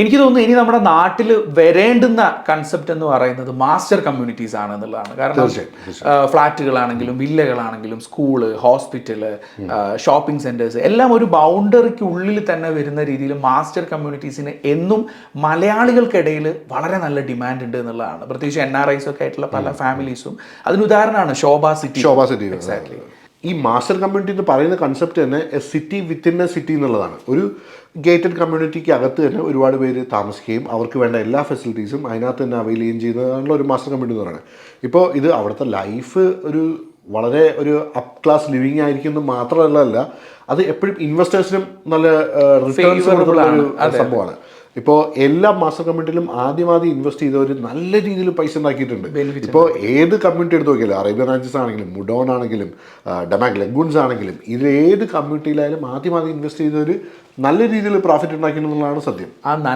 എനിക്ക് തോന്നുന്നു ഇനി നമ്മുടെ നാട്ടിൽ വരേണ്ടുന്ന കൺസെപ്റ്റ് എന്ന് പറയുന്നത് മാസ്റ്റർ കമ്മ്യൂണിറ്റീസ് ആണ് എന്നുള്ളതാണ്. കാരണം ഫ്ലാറ്റുകളാണെങ്കിലും വില്ലകളാണെങ്കിലും സ്കൂള്, ഹോസ്പിറ്റല്, ഷോപ്പിംഗ് സെന്റേഴ്സ് എല്ലാം ഒരു ബൗണ്ടറിക്ക് ഉള്ളിൽ തന്നെ വരുന്ന രീതിയിൽ മാസ്റ്റർ കമ്മ്യൂണിറ്റീസിന് എന്നും മലയാളികൾക്കിടയിൽ വളരെ നല്ല ഡിമാൻഡ് ഉണ്ട് എന്നുള്ളതാണ്. പ്രത്യേകിച്ച് NRIs ഒക്കെ ആയിട്ടുള്ള പല ഫാമിലീസും അതിന് ഉദാഹരണമാണ് ശോഭ സിറ്റി. എക്സാക്ട്ലി. ഈ മാസ്റ്റർ കമ്മ്യൂണിറ്റി എന്ന് പറയുന്ന കൺസെപ്റ്റ് തന്നെ A city within A city എന്നുള്ളതാണ്. ഒരു ഗേറ്റഡ് കമ്മ്യൂണിറ്റിക്ക് അകത്ത് തന്നെ ഒരുപാട് പേര് താമസിക്കുകയും അവർക്ക് വേണ്ട എല്ലാ ഫെസിലിറ്റീസും അതിനകത്ത് തന്നെ അവൈൽ ചെയ്യുകയും ചെയ്യുന്നതാണല്ലോ ഒരു മാസ്റ്റർ കമ്മ്യൂണിറ്റി എന്ന് പറയുന്നത്. ഇപ്പോൾ ഇത് അവിടുത്തെ ലൈഫ് ഒരു വളരെ ഒരു അപ്പ് ക്ലാസ് ലിവിങ് ആയിരിക്കും മാത്രമല്ല, അത് എപ്പോഴും ഇൻവെസ്റ്റേഴ്സിനും നല്ല റിട്ടേൺസ് കൊടുക്കുന്ന ഒരു സംഭവമാണ്. ഇപ്പോൾ എല്ലാ മാസ്റ്റർ കമ്മ്യൂണിറ്റിയിലും ആദ്യം ഇൻവെസ്റ്റ് ചെയ്തവർ നല്ല രീതിയിൽ പൈസ ഉണ്ടാക്കിയിട്ടുണ്ട്. ഇപ്പോൾ ഏത് കമ്മ്യൂണിറ്റി എടുത്ത് നോക്കിയാലും, അറേബ്യൻ റാഞ്ചസ് ആണെങ്കിലും, മുഡോൺ ആണെങ്കിലും, ഡമാക് ലഗൂൺസ് ആണെങ്കിലും, ഇതിൽ ഏത് കമ്മ്യൂണിറ്റിയിലായാലും ആദ്യം ഇൻവെസ്റ്റ് ചെയ്തവർ നല്ല രീതിയിൽ പ്രോഫിറ്റ് ഉണ്ടാക്കിയെന്നുള്ളതാണ് സത്യം. ആ നല്ല